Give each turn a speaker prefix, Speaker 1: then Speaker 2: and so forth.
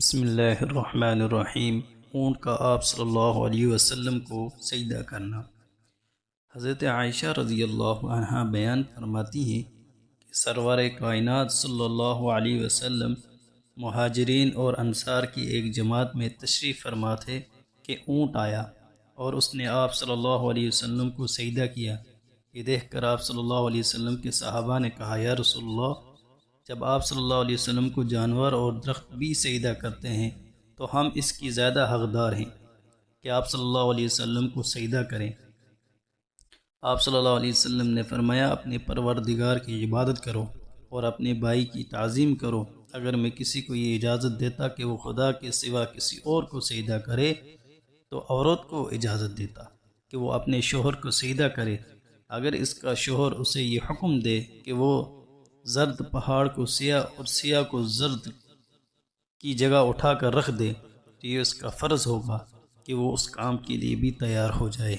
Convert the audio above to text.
Speaker 1: بسم اللہ الرحمن الرحیم۔ اونٹ کا آپ صلی اللہ علیہ وسلم کو سجدہ کرنا۔ حضرت عائشہ رضی اللہ عنہ بیان فرماتی ہے کہ سرور کائنات صلی اللہ علیہ وسلم مہاجرین اور انصار کی ایک جماعت میں تشریف فرما تھے کہ اونٹ آیا اور اس نے آپ صلی اللہ علیہ وسلم کو سجدہ کیا۔ یہ دیکھ کر آپ صلی اللہ علیہ وسلم کے صحابہ نے کہا، یا رسول اللہ، جب آپ صلی اللہ علیہ وسلم کو جانور اور درخت بھی سجدہ کرتے ہیں تو ہم اس کی زیادہ حقدار ہیں کہ آپ صلی اللہ علیہ وسلم کو سجدہ کریں۔ آپ صلی اللہ علیہ وسلم نے فرمایا، اپنے پروردگار کی عبادت کرو اور اپنے بھائی کی تعظیم کرو۔ اگر میں کسی کو یہ اجازت دیتا کہ وہ خدا کے سوا کسی اور کو سجدہ کرے تو عورت کو اجازت دیتا کہ وہ اپنے شوہر کو سجدہ کرے۔ اگر اس کا شوہر اسے یہ حکم دے کہ وہ زرد پہاڑ کو سیاہ اور سیاہ کو زرد کی جگہ اٹھا کر رکھ دے تو یہ اس کا فرض ہوگا کہ وہ اس کام کے لیے بھی تیار ہو جائے۔